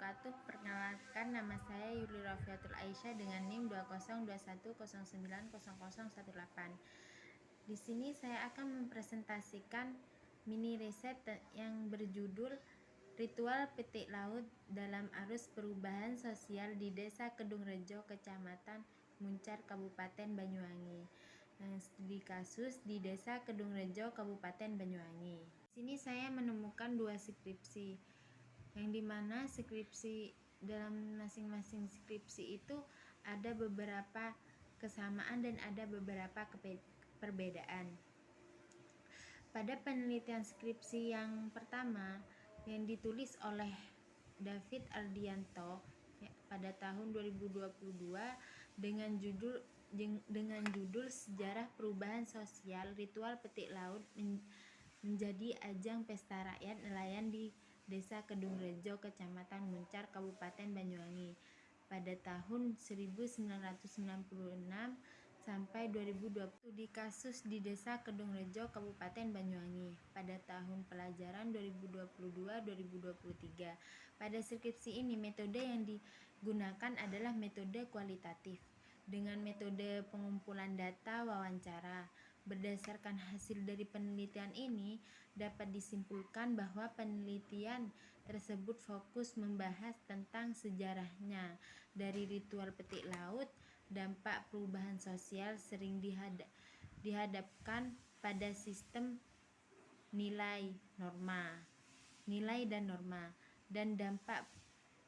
wabarakatuh. Perkenalkan, nama saya Yuli Rafiatul Aisyah dengan NIM 2021090018. Di sini saya akan mempresentasikan mini riset yang berjudul Ritual Petik Laut dalam Arus Perubahan Sosial di Desa Kedungrejo, Kecamatan Muncar, Kabupaten Banyuwangi. Studi kasus di Desa Kedungrejo, Kabupaten Banyuwangi. Di sini saya menemukan 2 skripsi, yang dimana skripsi dalam masing-masing skripsi itu ada beberapa kesamaan dan ada beberapa perbedaan. Pada penelitian skripsi yang pertama yang ditulis oleh David Ardianto pada tahun 2022 dengan judul Sejarah Perubahan Sosial Ritual Petik Laut menjadi ajang pesta rakyat nelayan di Desa Kedungrejo, Kecamatan Muncar, Kabupaten Banyuwangi pada tahun 1996 sampai 2020. Studi kasus di Desa Kedungrejo, Kabupaten Banyuwangi pada tahun pelajaran 2022-2023. Pada skripsi ini, metode yang digunakan adalah metode kualitatif dengan metode pengumpulan data wawancara. Berdasarkan hasil dari penelitian ini, dapat disimpulkan bahwa penelitian tersebut fokus membahas tentang sejarahnya dari ritual petik laut. Dampak perubahan sosial sering dihadapkan pada sistem nilai dan norma, dan dampak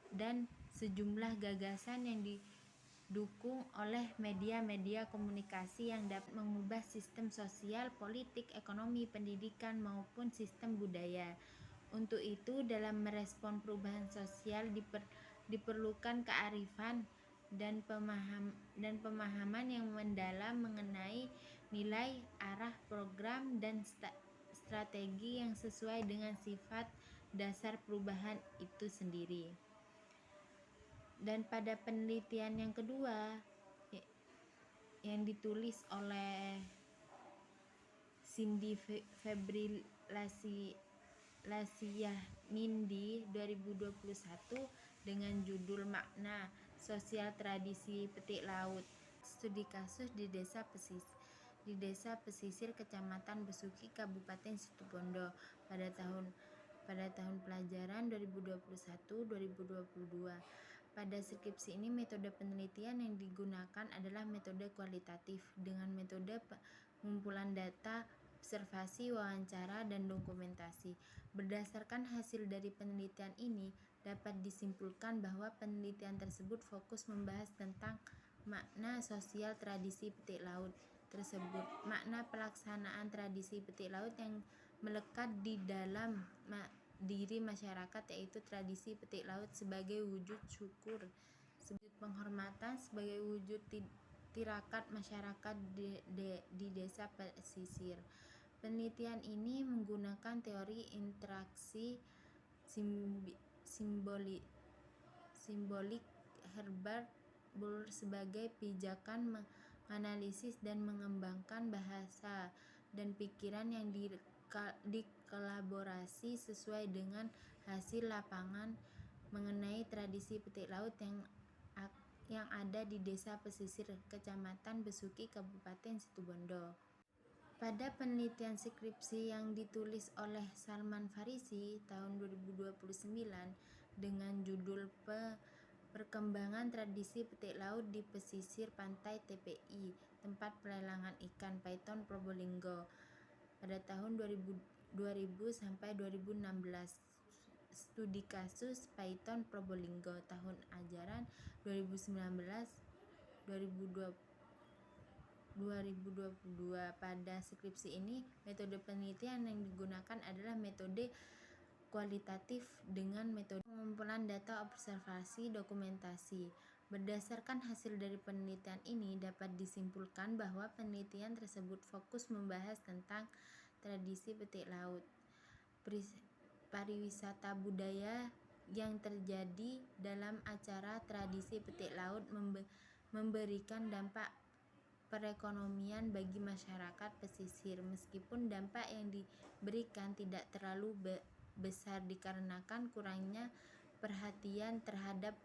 dan sejumlah gagasan yang didukung oleh media-media komunikasi yang dapat mengubah sistem sosial, politik, ekonomi, pendidikan, maupun sistem budaya. Untuk itu, dalam merespon perubahan sosial diperlukan kearifan dan pemahaman yang mendalam mengenai nilai, arah, program, dan strategi yang sesuai dengan sifat dasar perubahan itu sendiri. Dan pada penelitian yang kedua yang ditulis oleh Cindy Febrilasyahmindi 2021 dengan judul Makna Sosial Tradisi Petik Laut. Studi kasus di Desa Pesisir Kecamatan Besuki, Kabupaten Situbondo pada tahun pelajaran 2021-2022. Pada skripsi ini, metode penelitian yang digunakan adalah metode kualitatif dengan metode pengumpulan data, observasi, wawancara, dan dokumentasi. Berdasarkan hasil dari penelitian ini, dapat disimpulkan bahwa penelitian tersebut fokus membahas tentang makna sosial tradisi petik laut tersebut. Makna pelaksanaan tradisi petik laut yang melekat di dalam diri masyarakat, yaitu tradisi petik laut sebagai wujud syukur, sebagai penghormatan, sebagai wujud tirakat masyarakat di desa pesisir. Penelitian ini menggunakan teori interaksi simbolik Herbert Bourdieu sebagai pijakan menganalisis dan mengembangkan bahasa dan pikiran yang dikolaborasi sesuai dengan hasil lapangan mengenai tradisi petik laut yang ada di Desa Pesisir, Kecamatan Besuki, Kabupaten Situbondo. Pada penelitian skripsi yang ditulis oleh Salman Farisi tahun 2029 dengan judul Perkembangan Tradisi Petik Laut di Pesisir Pantai TPI, Tempat Pelelangan Ikan Paiton Probolinggo pada tahun 2000 sampai 2016. Studi kasus Paiton Probolinggo tahun ajaran 2019-2022. Pada skripsi ini, metode penelitian yang digunakan adalah metode kualitatif dengan metode pengumpulan data, observasi, dokumentasi. Berdasarkan hasil dari penelitian ini, dapat disimpulkan bahwa penelitian tersebut fokus membahas tentang tradisi petik laut, pariwisata budaya yang terjadi dalam acara tradisi petik laut memberikan dampak perekonomian bagi masyarakat pesisir, meskipun dampak yang diberikan tidak terlalu besar dikarenakan kurangnya perhatian terhadap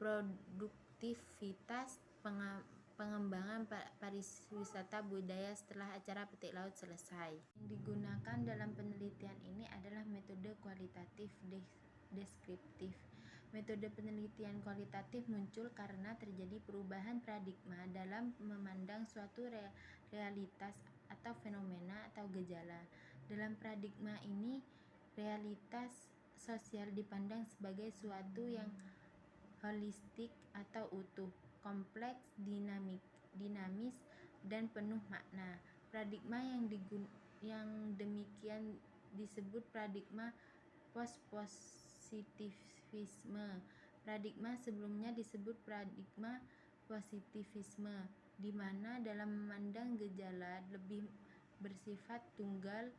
produktivitas pengembangan pariwisata budaya setelah acara petik laut selesai. Yang digunakan dalam penelitian ini adalah metode kualitatif deskriptif. Metode penelitian kualitatif muncul karena terjadi perubahan paradigma dalam memandang suatu realitas atau fenomena atau gejala. Dalam paradigma ini, realitas sosial dipandang sebagai suatu yang holistik atau utuh, kompleks, dinamis, dan penuh makna. Paradigma yang demikian disebut paradigma positivisme. Paradigma sebelumnya disebut paradigma positivisme, di mana dalam memandang gejala lebih bersifat tunggal,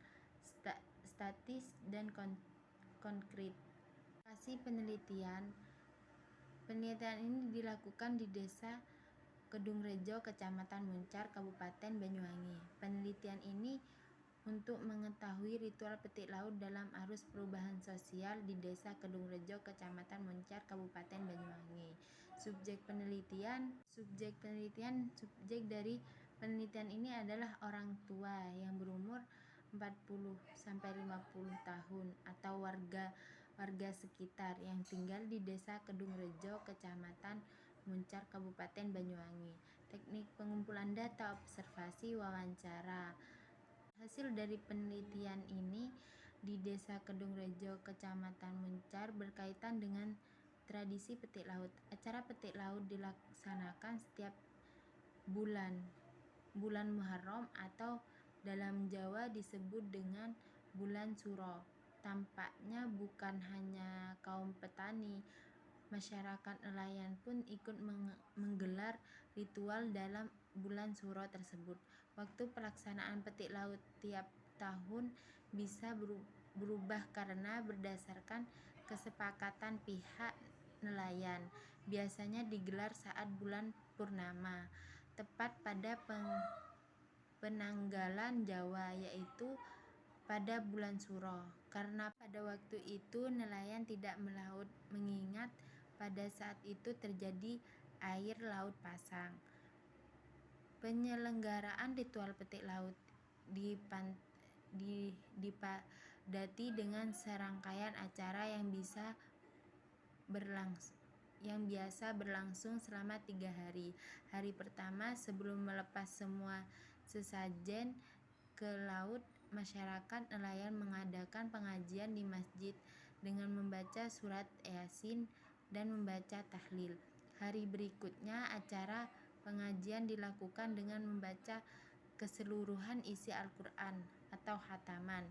statis, dan konkret. Lokasi penelitian ini dilakukan di Desa Kedungrejo, Kecamatan Muncar, Kabupaten Banyuwangi. Penelitian ini untuk mengetahui ritual petik laut dalam arus perubahan sosial di Desa Kedungrejo, Kecamatan Muncar, Kabupaten Banyuwangi. Subjek dari penelitian ini adalah orang tua yang berumur 40-50 tahun atau warga sekitar yang tinggal di Desa Kedungrejo, Kecamatan Muncar, Kabupaten Banyuwangi. Teknik pengumpulan data, observasi, wawancara. Hasil dari penelitian ini di Desa Kedungrejo, Kecamatan Muncar berkaitan dengan tradisi petik laut. Acara petik laut dilaksanakan setiap bulan Muharram atau dalam Jawa disebut dengan bulan Suro. Tampaknya bukan hanya kaum petani, masyarakat nelayan pun ikut menggelar ritual dalam bulan Suro tersebut. Waktu pelaksanaan petik laut tiap tahun bisa berubah karena berdasarkan kesepakatan pihak nelayan. Biasanya digelar saat bulan purnama, tepat pada penanggalan Jawa, yaitu pada bulan Suro. Karena pada waktu itu nelayan tidak melaut, mengingat pada saat itu terjadi air laut pasang. Penyelenggaraan ritual petik laut dipadati dengan serangkaian acara yang biasa berlangsung selama 3 hari. Hari pertama, sebelum melepas semua sesajen ke laut, masyarakat nelayan mengadakan pengajian di masjid dengan membaca surat Yasin dan membaca tahlil. Hari berikutnya, acara pengajian dilakukan dengan membaca keseluruhan isi Al-Quran atau khataman.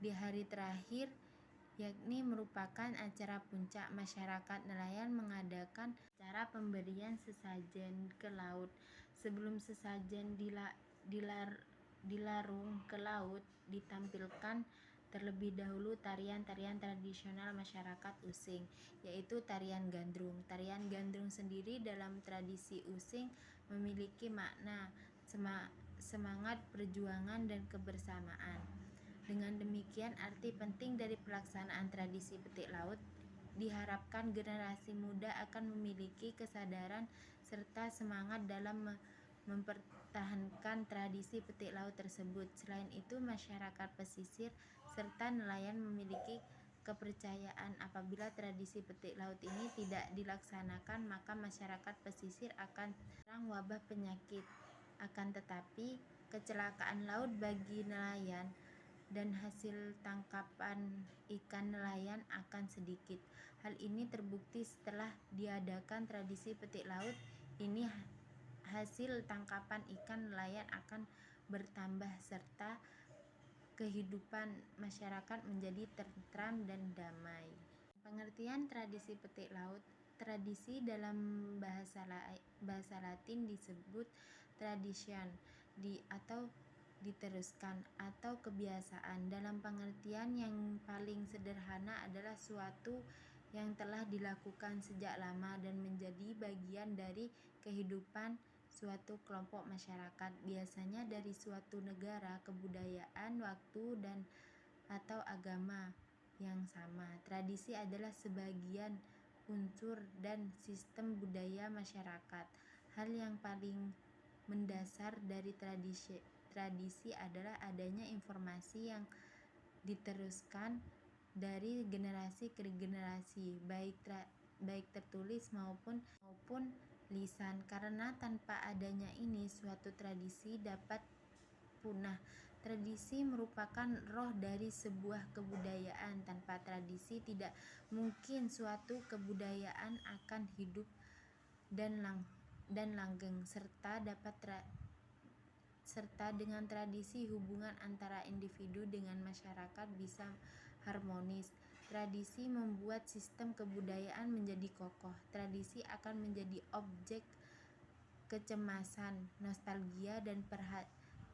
Di hari terakhir, yakni merupakan acara puncak, masyarakat nelayan mengadakan acara pemberian sesajen ke laut. Sebelum sesajen dilarung ke laut, ditampilkan terlebih dahulu tarian-tarian tradisional masyarakat Using, yaitu tarian gandrung. Tarian gandrung sendiri dalam tradisi Using memiliki makna semangat perjuangan dan kebersamaan. Dengan demikian, arti penting dari pelaksanaan tradisi petik laut diharapkan generasi muda akan memiliki kesadaran serta semangat dalam mempertahankan tradisi petik laut tersebut. Selain itu, masyarakat pesisir serta nelayan memiliki kepercayaan apabila tradisi petik laut ini tidak dilaksanakan, maka masyarakat pesisir akan terserang wabah penyakit. Akan tetapi, kecelakaan laut bagi nelayan dan hasil tangkapan ikan nelayan akan sedikit. Hal ini terbukti setelah diadakan tradisi petik laut ini, hasil tangkapan ikan nelayan akan bertambah serta kehidupan masyarakat menjadi tentram dan damai. Pengertian tradisi petik laut. Tradisi dalam bahasa Latin disebut tradition, atau diteruskan, atau kebiasaan. Dalam pengertian yang paling sederhana adalah suatu yang telah dilakukan sejak lama dan menjadi bagian dari kehidupan suatu kelompok masyarakat, biasanya dari suatu negara, kebudayaan, waktu, dan atau agama yang sama. Tradisi adalah sebagian unsur dan sistem budaya masyarakat. Hal yang paling mendasar dari tradisi adalah adanya informasi yang diteruskan dari generasi ke generasi, baik tertulis maupun lisan. Karena tanpa adanya ini, suatu tradisi dapat punah. Tradisi merupakan roh dari sebuah kebudayaan. Tanpa tradisi tidak mungkin suatu kebudayaan akan hidup dan langgeng, serta dengan tradisi hubungan antara individu dengan masyarakat bisa harmonis. Tradisi membuat sistem kebudayaan menjadi kokoh. Tradisi akan menjadi objek kecemasan, nostalgia, dan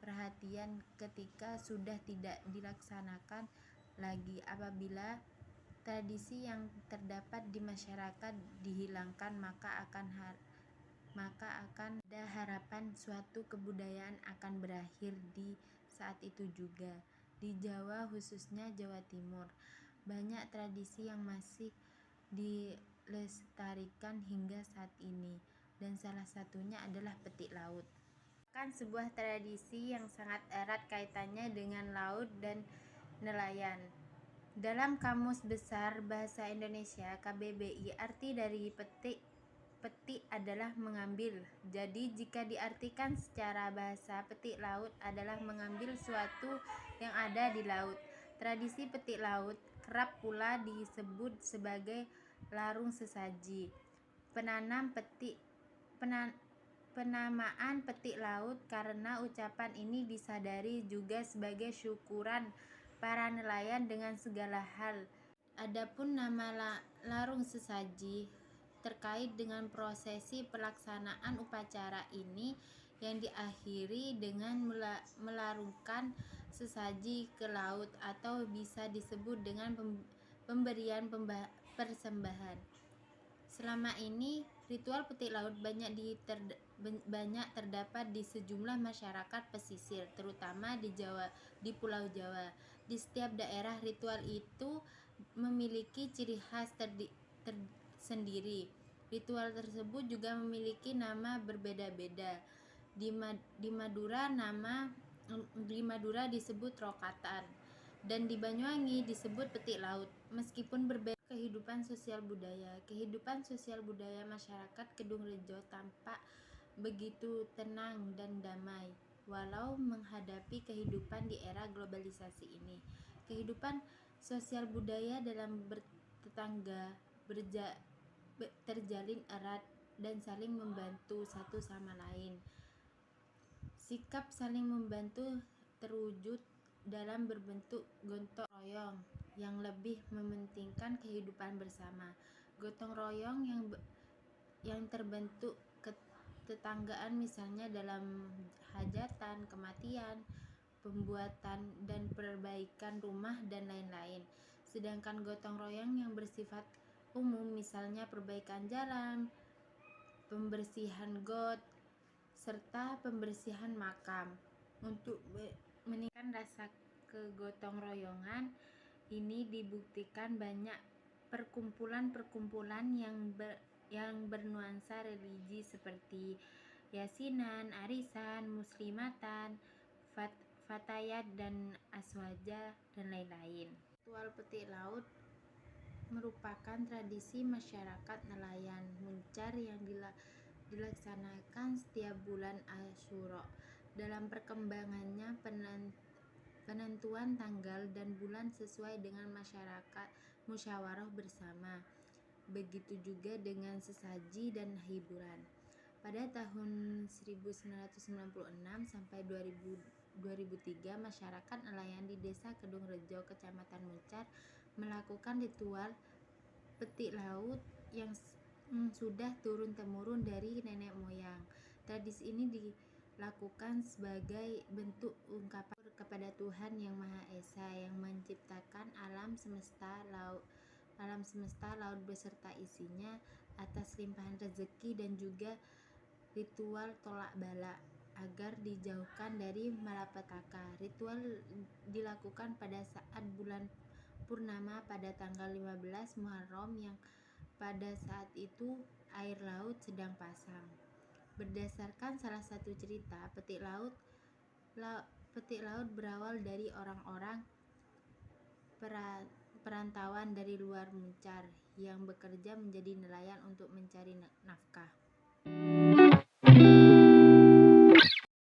perhatian ketika sudah tidak dilaksanakan lagi. Apabila tradisi yang terdapat di masyarakat dihilangkan, maka akan ada harapan suatu kebudayaan akan berakhir di saat itu juga. Di Jawa, khususnya Jawa Timur, banyak tradisi yang masih dilestarikan hingga saat ini, dan salah satunya adalah petik laut. Kan sebuah tradisi yang sangat erat kaitannya dengan laut dan nelayan. Dalam Kamus Besar Bahasa Indonesia KBBI, arti dari petik adalah mengambil. Jadi jika diartikan secara bahasa, petik laut adalah mengambil sesuatu yang ada di laut. Tradisi petik laut kerap pula disebut sebagai larung sesaji. Penamaan petik laut karena ucapan ini disadari juga sebagai syukuran para nelayan dengan segala hal. Adapun nama larung sesaji terkait dengan prosesi pelaksanaan upacara ini yang diakhiri dengan melarungkan sesaji ke laut, atau bisa disebut dengan pemberian persembahan. Selama ini, ritual petik laut banyak terdapat di sejumlah masyarakat pesisir, terutama di Pulau Jawa. Di setiap daerah, ritual itu memiliki ciri khas tersendiri. Ritual tersebut juga memiliki nama berbeda-beda. Di Madura disebut rokatan, dan di Banyuwangi disebut petik laut. Meskipun berbeda kehidupan sosial budaya masyarakat Kedung Rejo tampak begitu tenang dan damai walau menghadapi kehidupan di era globalisasi ini. Kehidupan sosial budaya dalam bertetangga terjalin erat dan saling membantu satu sama lain. Sikap saling membantu terwujud dalam berbentuk gotong royong yang lebih mementingkan kehidupan bersama. Gotong royong yang terbentuk ketetanggaan, misalnya dalam hajatan, kematian, pembuatan dan perbaikan rumah, dan lain-lain. Sedangkan gotong royong yang bersifat umum, misalnya perbaikan jalan, pembersihan got, serta pembersihan makam. Untuk meningkatkan rasa kegotong royongan ini dibuktikan banyak perkumpulan yang bernuansa religi seperti yasinan, arisan, muslimatan, fatayat, dan aswaja, dan lain-lain. Ritual petik laut merupakan tradisi masyarakat nelayan Muncar yang dilaksanakan setiap bulan Asyura. Dalam perkembangannya, penentuan tanggal dan bulan sesuai dengan musyawarah bersama. Begitu juga dengan sesaji dan hiburan. Pada tahun 1996 sampai 2003, masyarakat nelayan di Desa Kedung Rejo, Kecamatan Muncar, melakukan ritual petik laut yang sudah turun-temurun dari nenek moyang. Tradisi ini dilakukan sebagai bentuk ungkapan kepada Tuhan Yang Maha Esa yang menciptakan alam semesta, laut beserta isinya, atas limpahan rezeki, dan juga ritual tolak bala agar dijauhkan dari malapetaka. Ritual dilakukan pada saat bulan purnama pada tanggal 15 Muharram yang pada saat itu air laut sedang pasang. Berdasarkan salah satu cerita, petik laut berawal dari orang-orang perantauan dari luar Muncar yang bekerja menjadi nelayan untuk mencari nafkah.